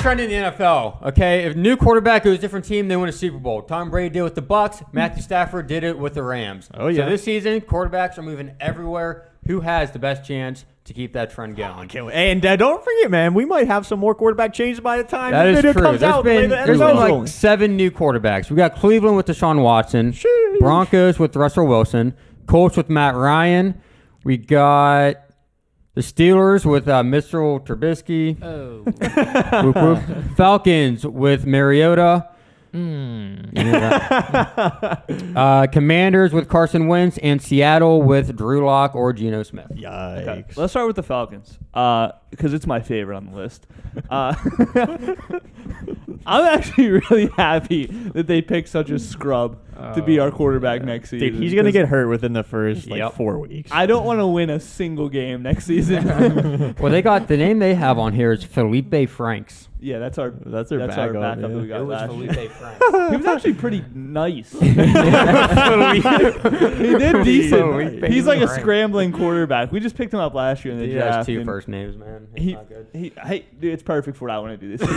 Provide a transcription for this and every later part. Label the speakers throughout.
Speaker 1: trend in the NFL, okay? If new quarterback goes to a different team, they win a Super Bowl. Tom Brady did it with the Bucks. Matthew Stafford did it with the Rams.
Speaker 2: Oh, yeah.
Speaker 1: So this season, quarterbacks are moving everywhere. Who has the best chance to keep that trend going?
Speaker 2: And don't forget, man, we might have some more quarterback changes by the time
Speaker 1: that is
Speaker 2: it
Speaker 1: true.
Speaker 2: comes out.
Speaker 1: There's been like 7 new quarterbacks. We got Cleveland with Deshaun Watson,
Speaker 2: Sheesh.
Speaker 1: Broncos with Russell Wilson, Colts with Matt Ryan. We got the Steelers with Mr. Trubisky.
Speaker 3: Oh.
Speaker 1: Whoop, whoop. Falcons with Mariota. Commanders with Carson Wentz, and Seattle with Drew Lock or Geno Smith.
Speaker 2: Yikes.
Speaker 4: Okay. Let's start with the Falcons because it's my favorite on the list. I'm actually really happy that they picked such a scrub to be our quarterback next season.
Speaker 2: Dude, he's going to get hurt within the first 4 weeks.
Speaker 4: I don't want to win a single game next season.
Speaker 1: Well, they got the name they have on here is Felipe Franks.
Speaker 4: Yeah, that's our
Speaker 2: backup,
Speaker 4: backup
Speaker 2: yeah.
Speaker 4: that we got
Speaker 1: It was
Speaker 4: last year.
Speaker 1: Felipe Franks.
Speaker 4: He was actually pretty nice. He
Speaker 1: Felipe
Speaker 4: did decent.
Speaker 1: Felipe
Speaker 4: He's like a
Speaker 1: Franks.
Speaker 4: scrambling quarterback. We just picked him up last year in the
Speaker 1: He
Speaker 4: draft.
Speaker 1: has 2
Speaker 4: and
Speaker 1: first names, man. It's not good.
Speaker 4: Hey, dude, it's perfect for what I want to do this year.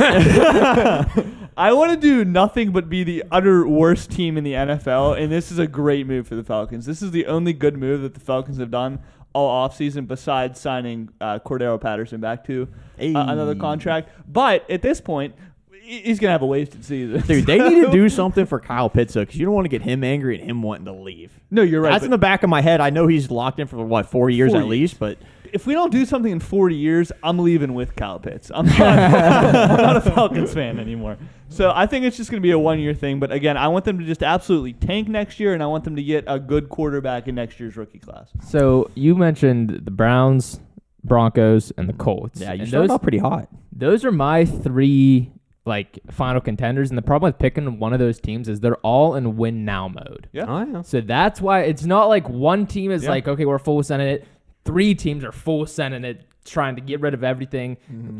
Speaker 4: I want to do nothing but be the utter worst team in the NFL, and this is a great move for the Falcons. This is the only good move that the Falcons have done all offseason besides signing Cordero Patterson back to another contract. But at this point, he's going to have a wasted season.
Speaker 2: Dude, they need to do something for Kyle Pitts, because you don't want to get him angry and him wanting to leave.
Speaker 4: No, you're right.
Speaker 2: That's in the back of my head. I know he's locked in for, 4 years
Speaker 4: 4
Speaker 2: at least, but...
Speaker 4: If we don't do something in 40 years, I'm leaving with Kyle Pitts. I'm not a Falcons fan anymore. So I think it's just going to be a 1-year thing. But again, I want them to just absolutely tank next year, and I want them to get a good quarterback in next year's rookie class.
Speaker 3: So you mentioned the Browns, Broncos, and the Colts.
Speaker 2: Yeah, you
Speaker 3: and
Speaker 2: started off pretty hot.
Speaker 3: Those are my 3 final contenders, and the problem with picking one of those teams is they're all in win now mode.
Speaker 4: Yeah.
Speaker 1: Oh, yeah.
Speaker 3: So that's why it's not like one team is
Speaker 4: Yeah.
Speaker 3: like, okay, we're full sending it. 3 teams are full sending it, trying to get rid of everything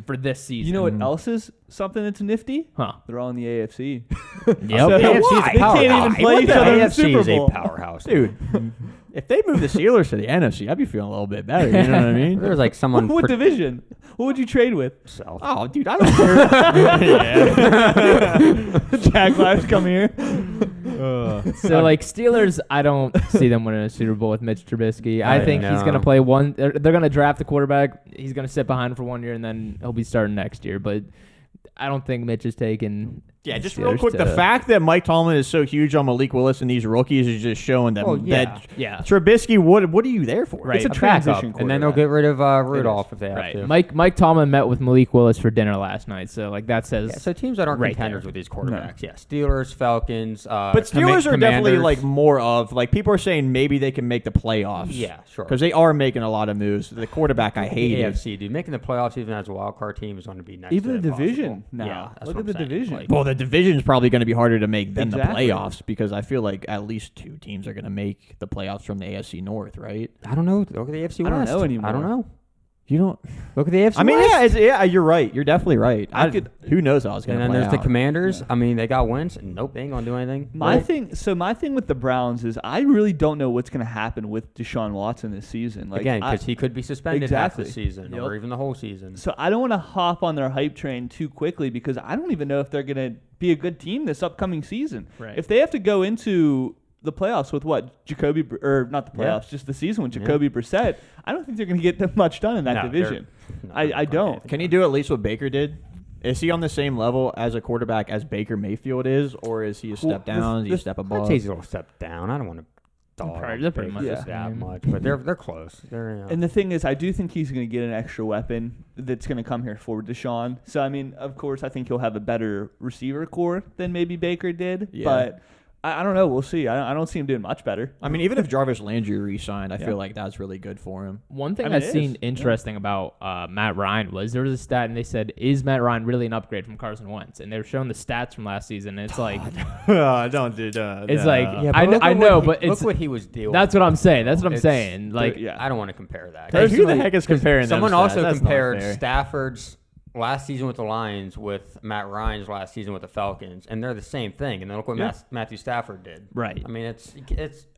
Speaker 3: for this season.
Speaker 4: You know what else is something that's nifty?
Speaker 3: Huh.
Speaker 4: They're all in the AFC.
Speaker 3: Yep.
Speaker 4: So
Speaker 1: AFC is a
Speaker 4: they can't
Speaker 1: powerhouse.
Speaker 4: even play each other in the
Speaker 1: AFC
Speaker 4: Super
Speaker 1: is a
Speaker 4: Bowl.
Speaker 1: powerhouse.
Speaker 2: Dude, if they move the Steelers to the NFC, I'd be feeling a little bit better. You know what I mean?
Speaker 1: There's like someone.
Speaker 4: What division? What would you trade with?
Speaker 1: South.
Speaker 2: Oh, dude, I don't care.
Speaker 4: Jaguars come here.
Speaker 3: So Steelers, I don't see them winning a Super Bowl with Mitch Trubisky. I think he's going to play one. They're going to draft the quarterback. He's going to sit behind for 1 year, and then he'll be starting next year. But I don't think Mitch is taking.
Speaker 2: Yeah, just real quick, the fact that Mike Tomlin is so huge on Malik Willis and these rookies is just showing that,
Speaker 3: yeah.
Speaker 2: Trubisky, what are you there for?
Speaker 3: Right.
Speaker 4: It's a
Speaker 1: backup,
Speaker 4: transition
Speaker 1: and then they'll get rid of Rudolph if they have
Speaker 3: Right.
Speaker 1: to.
Speaker 3: Mike Tomlin met with Malik Willis for dinner last night, so that says.
Speaker 1: Yeah, so teams that aren't
Speaker 3: right
Speaker 1: contenders
Speaker 3: there.
Speaker 1: with these quarterbacks, yeah, Steelers, Falcons,
Speaker 2: But Steelers are definitely
Speaker 1: Commanders.
Speaker 2: more of people are saying maybe they can make the playoffs.
Speaker 1: Yeah, sure.
Speaker 2: Because they are making a lot of moves. The quarterback I hate
Speaker 1: the
Speaker 2: it.
Speaker 1: AFC, dude, making the playoffs even as a wild card team is going to be next.
Speaker 4: Even
Speaker 1: to
Speaker 4: the division
Speaker 1: impossible.
Speaker 4: now.
Speaker 1: Yeah, that's
Speaker 4: Look
Speaker 1: what
Speaker 4: at the
Speaker 1: I'm saying.
Speaker 4: division.
Speaker 1: Like,
Speaker 2: Well, the division's probably going to be harder to make than
Speaker 4: Exactly.
Speaker 2: the playoffs, because I feel like at least 2 teams are going to make the playoffs from the AFC North, right?
Speaker 1: I don't know. Look at the AFC West.
Speaker 4: I don't know anymore.
Speaker 1: I don't know.
Speaker 2: You don't.
Speaker 1: Look at the AFC
Speaker 2: I mean,
Speaker 1: West.
Speaker 2: yeah, you're right. You're definitely right. Who knows how it's going
Speaker 1: And
Speaker 2: to
Speaker 1: then
Speaker 2: play
Speaker 1: there's the
Speaker 2: out.
Speaker 1: Commanders. I mean, they got wins. Nope, they ain't going to do anything.
Speaker 4: My thing with the Browns is I really don't know what's going to happen with Deshaun Watson this season.
Speaker 1: Again, because he could be suspended half the
Speaker 4: Exactly.
Speaker 1: season
Speaker 4: Yep.
Speaker 1: or even the whole season.
Speaker 4: So I don't want to hop on their hype train too quickly because I don't even know if they're going to be a good team this upcoming season.
Speaker 3: Right.
Speaker 4: If they have to go into the playoffs with not the playoffs, just the season with Jacoby Brissett, I don't think they're going to get that much done in that division. I don't.
Speaker 2: Can he do at least what Baker did? Is he on the same level as a quarterback as Baker Mayfield is, or is he a step down? Is he a step above?
Speaker 1: I'd say he's a little step down. I don't want to dog
Speaker 3: They're pretty much
Speaker 1: Baker
Speaker 3: the
Speaker 1: that
Speaker 3: same.
Speaker 1: much, but they're close. They're,
Speaker 4: And the thing is, I do think he's going to get an extra weapon that's going to come here for Deshaun. So, I mean, of course, I think he'll have a better receiver core than maybe Baker did.
Speaker 2: Yeah.
Speaker 4: But I don't know. We'll see. I don't see him doing much better.
Speaker 2: I mean, even if Jarvis Landry re-signed, I feel like that's really good for him.
Speaker 3: One thing
Speaker 4: I mean,
Speaker 3: I've
Speaker 4: it
Speaker 3: seen
Speaker 4: is.
Speaker 3: interesting about Matt Ryan was there was a stat, and they said, is Matt Ryan really an upgrade from Carson Wentz? And they were showing the stats from last season, and it's like,
Speaker 2: Don't do that.
Speaker 3: it's like,
Speaker 1: yeah,
Speaker 3: I
Speaker 1: look at
Speaker 3: know,
Speaker 1: what
Speaker 3: but
Speaker 1: look
Speaker 3: it's
Speaker 1: what he was dealing.
Speaker 3: that's what I'm saying. That's what I'm
Speaker 1: It's-
Speaker 3: saying. Like,
Speaker 4: yeah.
Speaker 1: I don't want to compare that.
Speaker 2: Hey, who the
Speaker 3: personally-
Speaker 2: heck is comparing?
Speaker 1: Someone
Speaker 2: those stats?
Speaker 1: also
Speaker 2: That's not
Speaker 1: compared
Speaker 2: fair.
Speaker 1: Stafford's last season with the Lions with Matt Ryan's last season with the Falcons, and they're the same thing. And then look what Matthew Stafford did.
Speaker 4: Right.
Speaker 1: I mean, it's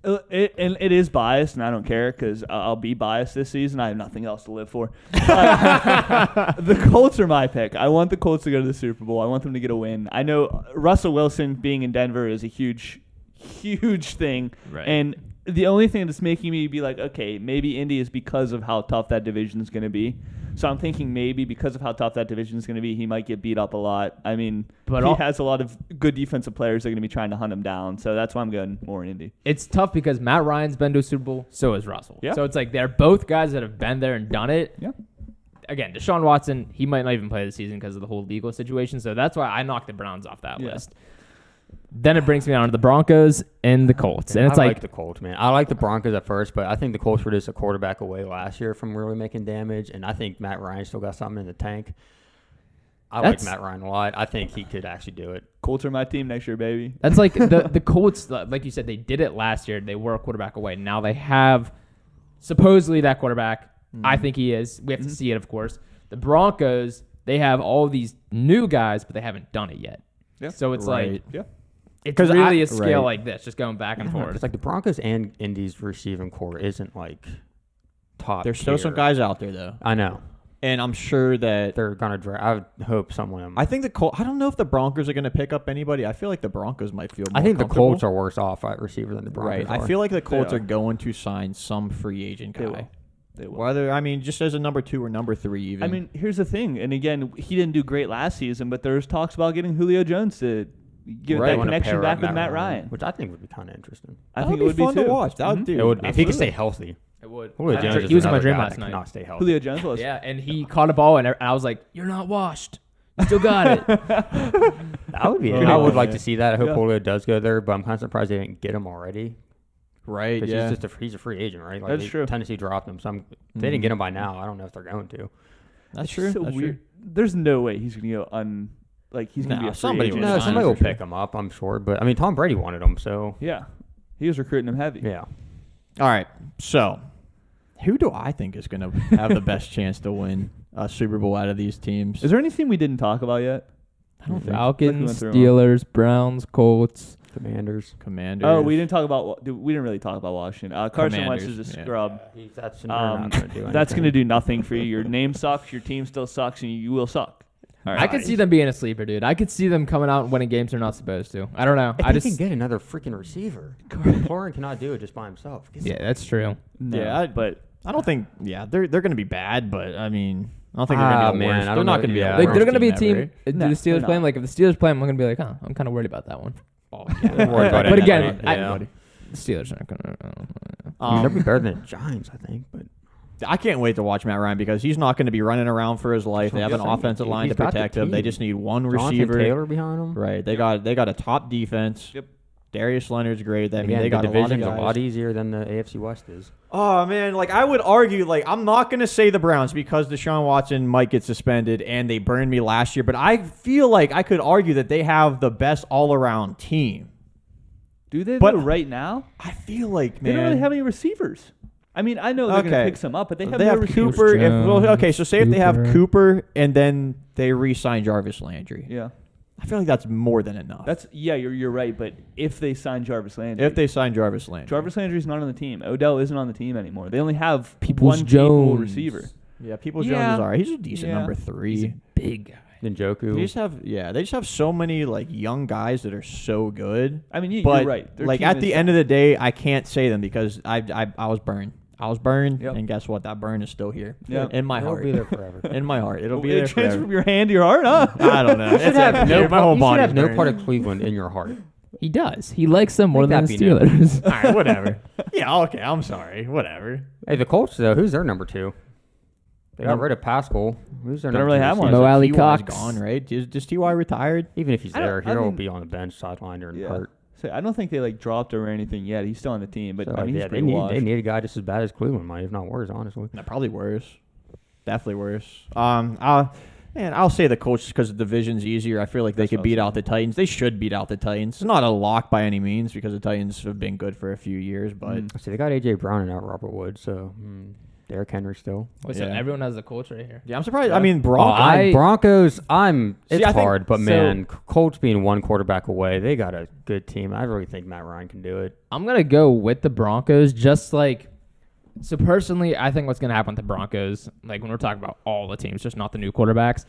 Speaker 4: it is biased, and I don't care because I'll be biased this season. I have nothing else to live for. The Colts are my pick. I want the Colts to go to the Super Bowl. I want them to get a win. I know Russell Wilson being in Denver is a huge thing.
Speaker 3: Right.
Speaker 4: And the only thing that's making me be like, okay, maybe Indy is because of how tough that division is going to be. So I'm thinking maybe because of how tough that division is going to be, he might get beat up a lot. I mean, but he has a lot of good defensive players that are going to be trying to hunt him down. So that's why I'm going more in Indy.
Speaker 3: It's tough because Matt Ryan's been to a Super Bowl, so is Russell.
Speaker 4: Yeah.
Speaker 3: So it's like they're both guys that have been there and done it.
Speaker 4: Yeah.
Speaker 3: Again, Deshaun Watson, he might not even play the season because of the whole legal situation. So that's why I knocked the Browns off that list. Then it brings me down to the Broncos and the Colts. And it's
Speaker 1: I like the Colts, man. I like the Broncos at first, but I think the Colts were just a quarterback away last year from really making damage, and I think Matt Ryan still got something in the tank. I like Matt Ryan a lot. I think he could actually do it.
Speaker 4: Colts are my team next year, baby.
Speaker 3: That's like the Colts, like you said, they did it last year. They were a quarterback away. Now they have supposedly that quarterback. I think he is. We have to see it, of course. The Broncos, they have all these new guys, but they haven't done it yet.
Speaker 4: Yeah.
Speaker 3: So it's like...
Speaker 4: Yeah.
Speaker 3: It's really a scale like this, just going back and forth.
Speaker 1: It's like the Broncos and Indy's receiving core isn't like top.
Speaker 2: There's still some guys out there though.
Speaker 1: I know,
Speaker 2: and I'm sure that
Speaker 1: they're gonna draft. I would hope someone.
Speaker 2: I think I don't know if the Broncos are gonna pick up anybody. I feel like the Broncos might feel.
Speaker 1: I think the
Speaker 2: comfortable.
Speaker 1: Colts are worse off at receiver than the Broncos.
Speaker 2: Right.
Speaker 1: are.
Speaker 2: I feel like the Colts are going to sign some free agent guy.
Speaker 4: They will.
Speaker 2: Whether just as a number 2 or number 3 even.
Speaker 4: I mean, here's the thing, and again, he didn't do great last season, but there's talks about getting Julio Jones to give that connection back with Matt Ryan,
Speaker 1: which I think would be kind of interesting.
Speaker 4: I think it would be
Speaker 2: fun
Speaker 4: too.
Speaker 2: to watch. That would
Speaker 1: It would, if he could stay healthy.
Speaker 3: It would.
Speaker 1: Julio Jones
Speaker 3: He was in my
Speaker 1: another
Speaker 3: dream
Speaker 1: guy
Speaker 3: last
Speaker 1: that
Speaker 3: night.
Speaker 1: cannot stay healthy.
Speaker 4: Julio Jones was.
Speaker 3: Yeah, and he caught a ball, and I was like, "You're not washed. You still got it."
Speaker 1: That would be. I would like to see that. I hope Julio does go there, but I'm kind of surprised they didn't get him already.
Speaker 2: Right.
Speaker 1: Because
Speaker 2: Yeah.
Speaker 1: he's a free agent, right? Like
Speaker 4: That's true.
Speaker 1: Tennessee dropped him, so if they didn't get him by now, I don't know if they're going to.
Speaker 2: That's true.
Speaker 4: So
Speaker 2: That's
Speaker 4: weird.
Speaker 2: true.
Speaker 4: There's no way he's going to go he's going to be a free
Speaker 2: somebody
Speaker 4: agent.
Speaker 2: will
Speaker 1: No,
Speaker 2: sign
Speaker 1: somebody
Speaker 2: him
Speaker 1: will
Speaker 2: for
Speaker 1: pick him up, I'm sure. But I mean, Tom Brady wanted him, so
Speaker 4: Yeah. He was recruiting him heavy.
Speaker 1: yeah.
Speaker 2: All right. So, who do I think is going to have the best chance to win a Super Bowl out of these teams?
Speaker 4: Is there anything we didn't talk about yet?
Speaker 2: I don't think
Speaker 3: Falcons,
Speaker 4: through
Speaker 3: Steelers, Browns, Colts.
Speaker 1: Commanders.
Speaker 2: Commanders.
Speaker 4: Oh, we didn't talk about. We didn't really talk about Washington. Carson Wentz is a
Speaker 2: Commanders, yeah.
Speaker 4: scrub.
Speaker 1: That's not going to do
Speaker 4: That's going to
Speaker 1: anything.
Speaker 4: do nothing for you. Your name sucks. Your team still sucks, and you will suck. All right.
Speaker 3: I could see them being a sleeper, dude. I could see them coming out and winning games they're not supposed to. I don't know.
Speaker 1: If
Speaker 3: I
Speaker 1: they
Speaker 3: just
Speaker 1: can get another freaking receiver. Lauren cannot do it just by himself.
Speaker 3: yeah, that's true.
Speaker 4: No,
Speaker 2: Yeah,
Speaker 4: but
Speaker 2: I don't think. Yeah, they're going to be bad, but I mean, I don't think they're going to be the
Speaker 1: man,
Speaker 2: worst.
Speaker 1: I
Speaker 2: They're
Speaker 1: don't
Speaker 2: not
Speaker 1: know.
Speaker 2: going to be.
Speaker 1: Yeah.
Speaker 2: the
Speaker 3: Like
Speaker 2: worst
Speaker 3: they're gonna be a
Speaker 2: ever.
Speaker 3: team. Do
Speaker 4: No,
Speaker 3: the Steelers
Speaker 4: they're
Speaker 3: play 'em?
Speaker 4: not.
Speaker 3: Like if the Steelers play 'em, I'm gonna be like, I'm kind of worried about that one.
Speaker 1: Oh,
Speaker 2: Yeah,
Speaker 1: yeah. Worried about
Speaker 3: But again,
Speaker 1: anybody.
Speaker 3: The Steelers aren't gonna.
Speaker 1: I mean, they'll be better than the Giants, I think. But
Speaker 2: I can't wait to watch Matt Ryan because he's not going to be running around for his life. They have an
Speaker 1: Yes,
Speaker 2: offensive line to
Speaker 1: he's got the
Speaker 2: protect him. They
Speaker 1: team.
Speaker 2: just need one
Speaker 1: Jonathan
Speaker 2: receiver.
Speaker 1: Taylor behind him.
Speaker 2: Right. They got a top defense.
Speaker 4: Yep.
Speaker 2: Darius Leonard's great. I mean,
Speaker 1: Again,
Speaker 2: they got
Speaker 1: the division's
Speaker 2: a lot of guys.
Speaker 1: a lot easier than the AFC West is.
Speaker 2: Oh man, like I would argue, like I'm not gonna say the Browns because Deshaun Watson might get suspended and they burned me last year, but I feel like I could argue that they have the best all-around team.
Speaker 4: do they?
Speaker 2: But-
Speaker 4: Though, right now,
Speaker 2: I feel like
Speaker 4: they don't really have any receivers. I mean, I know they're going to pick some up, but they have no receivers.
Speaker 2: Cooper.
Speaker 3: Jones,
Speaker 2: Okay, so say if they have
Speaker 3: Cooper.
Speaker 2: Cooper and then they re-sign Jarvis Landry.
Speaker 4: Yeah,
Speaker 2: I feel like that's more than enough.
Speaker 4: you're right. But if they sign Jarvis Landry,
Speaker 2: if they sign Jarvis Landry.
Speaker 4: Jarvis Landry's not on the team. Odell isn't on the team anymore. They only have
Speaker 3: Peoples
Speaker 4: one capable
Speaker 3: Jones.
Speaker 4: receiver.
Speaker 2: Yeah, Peoples
Speaker 4: Yeah.
Speaker 2: Jones is alright. He's a decent
Speaker 4: Yeah.
Speaker 2: number 3.
Speaker 3: Big guy.
Speaker 1: Njoku.
Speaker 2: They just have so many like young guys that are so good.
Speaker 4: I mean,
Speaker 2: But
Speaker 4: you're right. Their
Speaker 2: like
Speaker 4: team
Speaker 2: at
Speaker 4: is
Speaker 2: the end of the day, I can't say them because I was burned. I was burned,
Speaker 4: Yep.
Speaker 2: and guess what? That burn is still here.
Speaker 4: Yep.
Speaker 2: In my
Speaker 1: It'll
Speaker 2: heart.
Speaker 1: be there forever.
Speaker 2: In my heart, it'll be
Speaker 4: It
Speaker 2: there
Speaker 4: transferred
Speaker 2: forever.
Speaker 4: from your hand to your heart, huh?
Speaker 2: I don't know.
Speaker 1: You should have no,
Speaker 2: my whole
Speaker 1: you should
Speaker 2: body.
Speaker 1: have no part of Cleveland in your heart.
Speaker 3: He does. He likes them more
Speaker 1: Make
Speaker 3: than
Speaker 1: that
Speaker 3: the
Speaker 1: be known.
Speaker 3: Steelers.
Speaker 2: All right, whatever. Yeah, okay. I'm sorry. Whatever.
Speaker 1: Hey, the Colts though, who's their number 2? They got rid of Pascal. Who's their
Speaker 4: They don't
Speaker 1: number
Speaker 4: really
Speaker 1: 2
Speaker 4: have one.
Speaker 1: receiver?
Speaker 3: Mo Alley
Speaker 2: T.Y.'s
Speaker 3: Cox.
Speaker 2: gone, right? Just T.Y. retired?
Speaker 1: Even if he's
Speaker 4: I don't-
Speaker 1: there,
Speaker 4: I
Speaker 1: he'll
Speaker 4: mean-
Speaker 1: be on the bench, sidelined, or
Speaker 4: Yeah.
Speaker 1: hurt.
Speaker 4: So I don't think they dropped him or anything yet. He's still on the team, but
Speaker 1: So,
Speaker 4: I mean, he's
Speaker 1: yeah,
Speaker 4: pretty washed.
Speaker 1: they need a guy just as bad as Cleveland might, if not worse, honestly.
Speaker 2: No, probably worse. Definitely worse. I'll say the Colts because the division's easier. I feel like they
Speaker 4: That's
Speaker 2: could
Speaker 4: what I
Speaker 2: beat
Speaker 4: was
Speaker 2: out the Titans. They should beat out the Titans. It's not a lock by any means because the Titans have been good for a few years, but
Speaker 1: See, they got A.J. Brown and out Robert Woods, so Derrick Henry still.
Speaker 3: So everyone has the Colts right here.
Speaker 2: Yeah, I'm surprised. I mean, Broncos.
Speaker 1: Broncos. It's
Speaker 2: See, I think-
Speaker 1: hard, but man, Colts being one quarterback away, they got a good team. I really think Matt Ryan can do it.
Speaker 3: I'm gonna go with the Broncos. So personally, I think what's gonna happen with the Broncos, like when we're talking about all the teams, just not the new quarterbacks,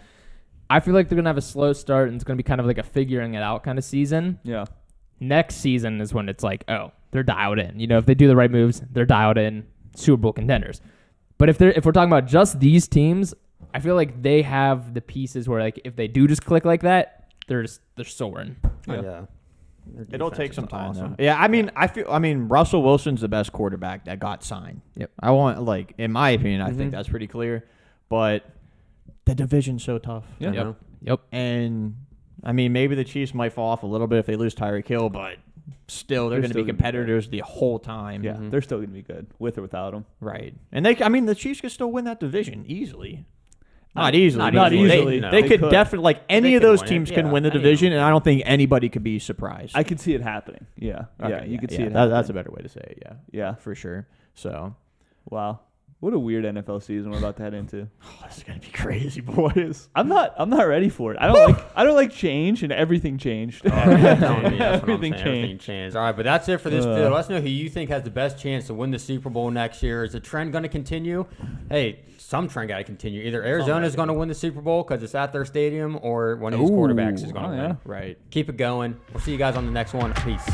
Speaker 3: I feel like they're gonna have a slow start and it's gonna be kind of like a figuring it out kind of season.
Speaker 4: Yeah.
Speaker 3: Next season is when it's like, oh, they're dialed in. If they do the right moves, they're dialed in, Super Bowl contenders. But if we're talking about just these teams, I feel like they have the pieces where like if they do just click like that, they're soaring.
Speaker 1: Yeah.
Speaker 2: It'll take some time, though. Yeah, I mean, Russell Wilson's the best quarterback that got signed.
Speaker 3: Yep.
Speaker 2: In my opinion, I think that's pretty clear. But the division's so tough.
Speaker 4: Yeah.
Speaker 3: Yep.
Speaker 2: And I mean, maybe the Chiefs might fall off a little bit if they lose Tyreek Hill, but still, they're going to be competitors the whole time.
Speaker 4: Yeah, they're still going to be good with or without him.
Speaker 2: Right. And the Chiefs could still win that division easily. Not easily.
Speaker 4: Not easily.
Speaker 2: They could definitely, any of those teams can win the division,
Speaker 1: of
Speaker 2: and I don't think anybody could be surprised.
Speaker 4: I could see it happening. Yeah. You could see it.
Speaker 2: That's a better way to say it. Yeah.
Speaker 4: Yeah.
Speaker 2: For sure. So,
Speaker 4: wow. What a weird NFL season we're about to head into.
Speaker 2: This is gonna be crazy, boys.
Speaker 4: I'm not ready for it. I don't like change, and everything changed.
Speaker 1: Everything changed. All right, but that's it for this video. Let us know who you think has the best chance to win the Super Bowl next year. Is the trend going to continue? Hey, some trend got to continue. Either Arizona's going to win the Super Bowl because it's at their stadium, or one of these quarterbacks is going to win.
Speaker 2: Right.
Speaker 1: Keep it going. We'll see you guys on the next one. Peace.